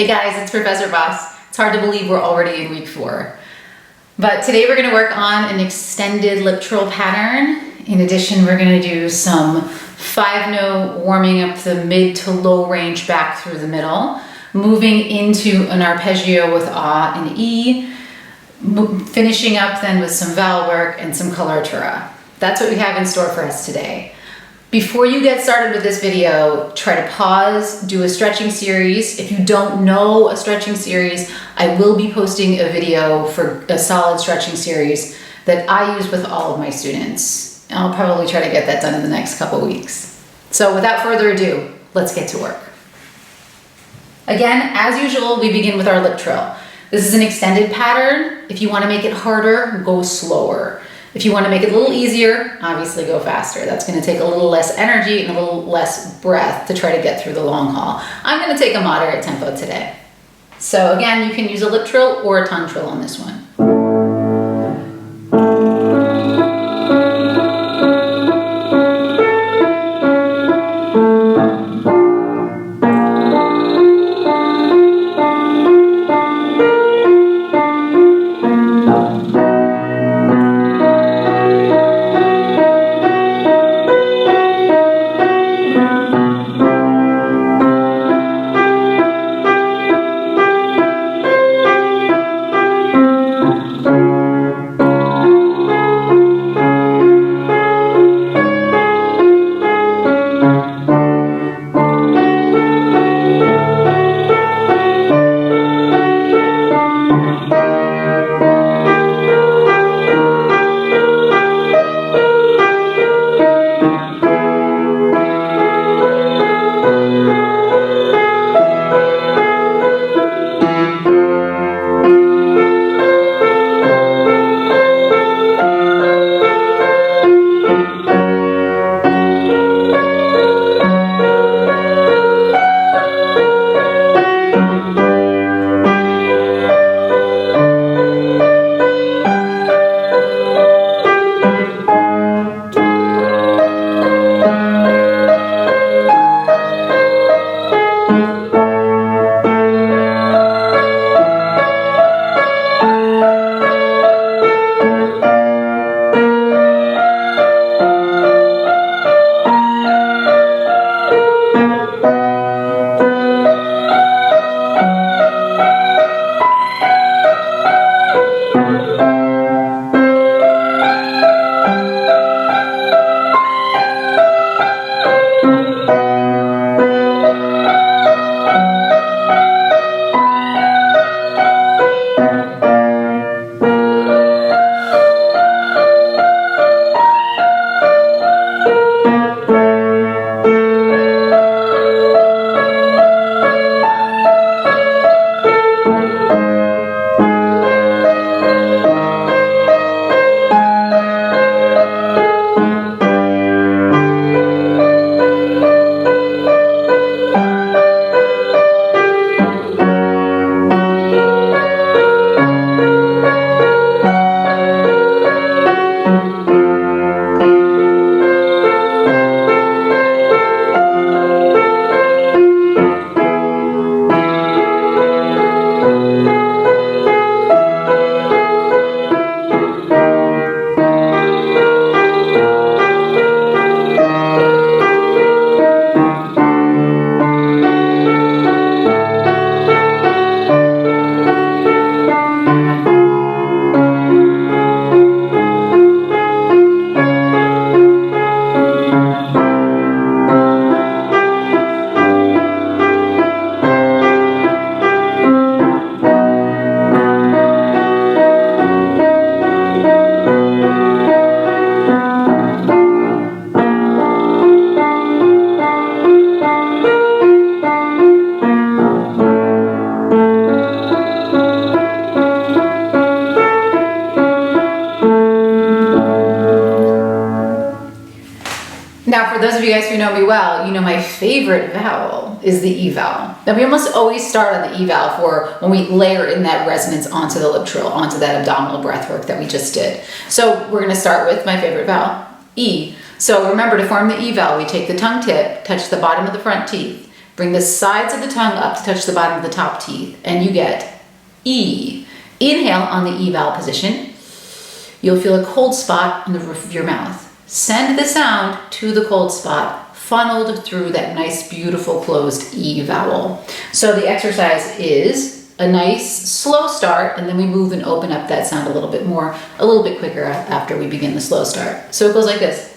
Hey guys, it's Professor Vass. It's hard to believe we're already in week 4. But today we're going to work on an extended lip trill pattern. In addition, we're going to do some 5-note warming up the mid to low range back through the middle, moving into an arpeggio with A and E, finishing up then with some vowel work and some coloratura. That's what we have in store for us today. Before you get started with this video, try to pause, do a stretching series. If you don't know a stretching series, I will be posting a video for a solid stretching series that I use with all of my students. I'll probably try to get that done in the next couple weeks. So without further ado, let's get to work. Again, as usual, we begin with our lip trill. This is an extended pattern. If you want to make it harder, go slower. If you want to make it a little easier, obviously go faster. That's going to take a little less energy and a little less breath to try to get through the long haul. I'm going to take a moderate tempo today. So again, you can use a lip trill or a tongue trill on this one. Now, for those of you guys who know me well, you know my favorite vowel is the E vowel. Now, we almost always start on the E vowel for when we layer in that resonance onto the lip trill, onto that abdominal breath work that we just did. So we're going to start with my favorite vowel, E. So remember, to form the E vowel, we take the tongue tip, touch the bottom of the front teeth, Bring the sides of the tongue up to touch the bottom of the top teeth, and you get E. Inhale on the E vowel position. You'll feel a cold spot on the roof of your mouth. Send the sound to the cold spot, funneled through that nice, beautiful, closed E vowel. So the exercise is a nice, slow start, and then we move and open up that sound a little bit more, a little bit quicker after we begin the slow start. So it goes like this.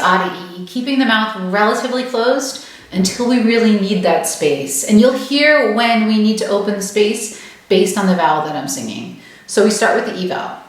A to E, keeping the mouth relatively closed until we really need that space. And you'll hear when we need to open the space based on the vowel that I'm singing. So we start with the E vowel.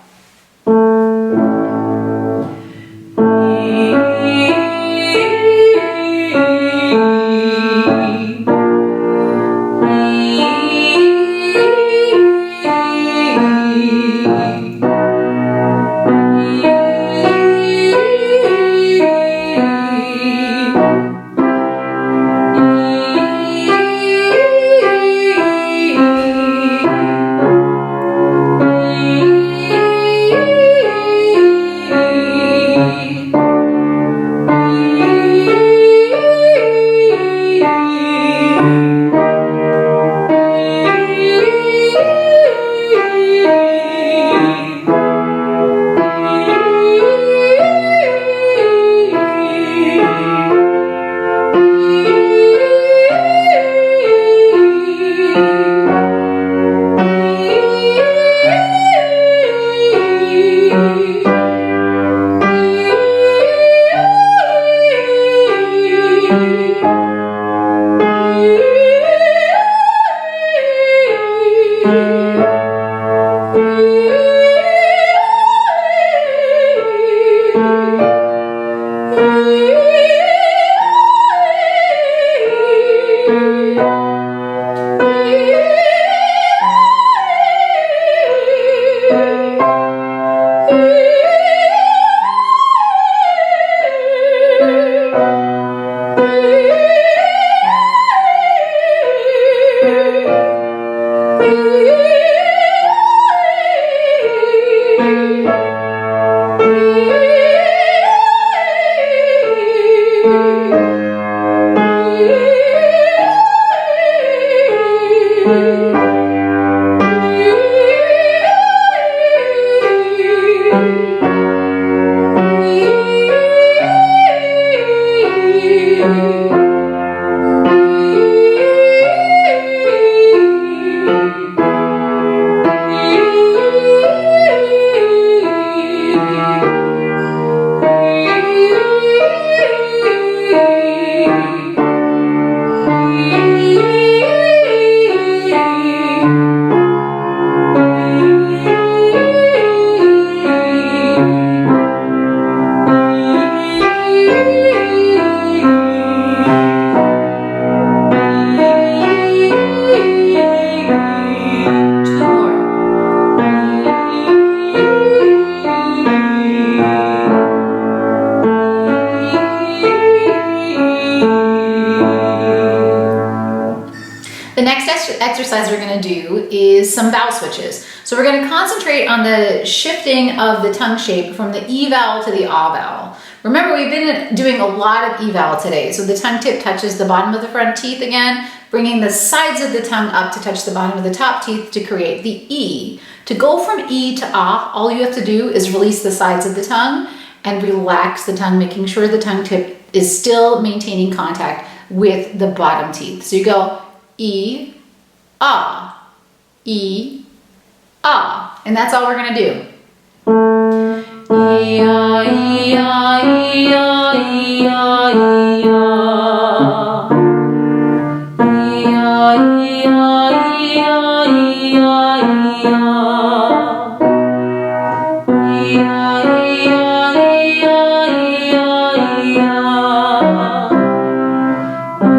Exercise we're going to do is some vowel switches. So we're going to concentrate on the shifting of the tongue shape from the E vowel to the A vowel. Remember, we've been doing a lot of E vowel today. So the tongue tip touches the bottom of the front teeth again, bringing the sides of the tongue up to touch the bottom of the top teeth to create the E. To go from E to A, all you have to do is release the sides of the tongue and relax the tongue, making sure the tongue tip is still maintaining contact with the bottom teeth. So you go E, Ah, E, Ah, and that's all we're going to do. E, ah, E, ah, E, ah, E, ah, E, ah. E, ah, E, ah, E, ah, E, ah, E, ah. E, ah, E, ah, E, ah, E, ah, E, ah.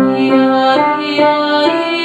E, ah, E, ah, E,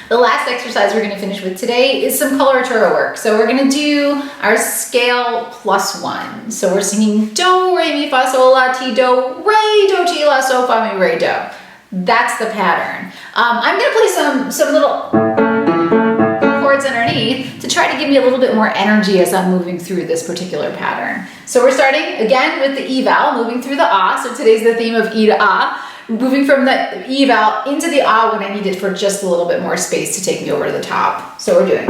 The last exercise we're going to finish with today is some coloratura work. So we're going to do our scale +1. So we're singing do, re, mi, fa, sol, la, ti, do, re, do, ti, la, so, fa, mi, re, do. That's the pattern. I'm going to play some little chords underneath to try to give me a little bit more energy as I'm moving through this particular pattern. So we're starting again with the E vowel, moving through the ah. So today's the theme of E to ah. Moving from the E vowel into the ah when I need it for just a little bit more space to take me over to the top. So we're doing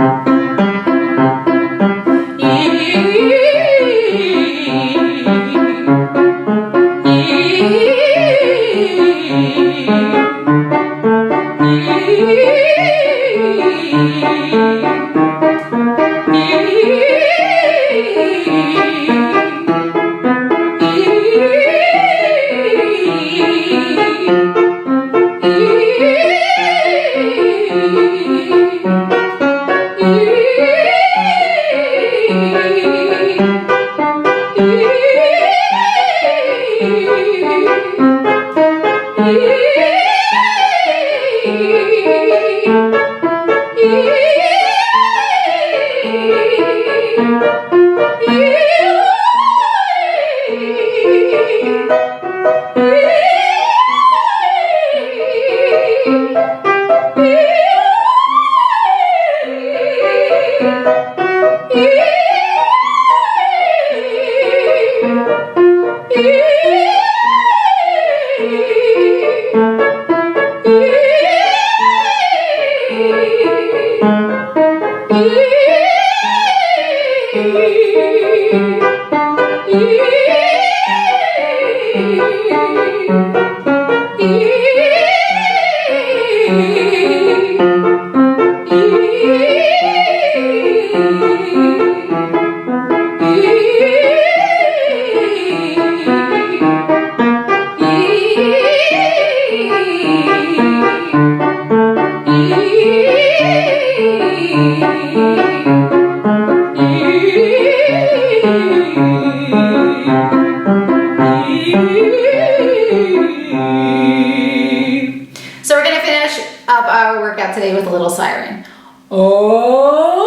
our workout today with a little siren. Oh!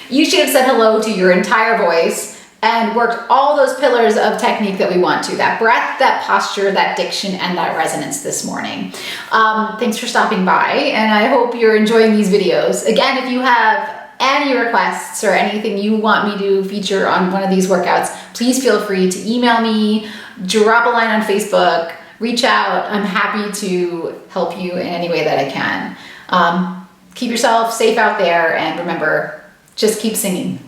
You should have said hello to your entire voice and worked all those pillars of technique that we want to. That breath, that posture, that diction, and that resonance this morning. Thanks for stopping by, and I hope you're enjoying these videos. Again, if you have any requests or anything you want me to feature on one of these workouts, please feel free to email me, drop a line on Facebook, reach out. I'm happy to help you in any way that I can. Keep yourself safe out there, and remember, just keep singing.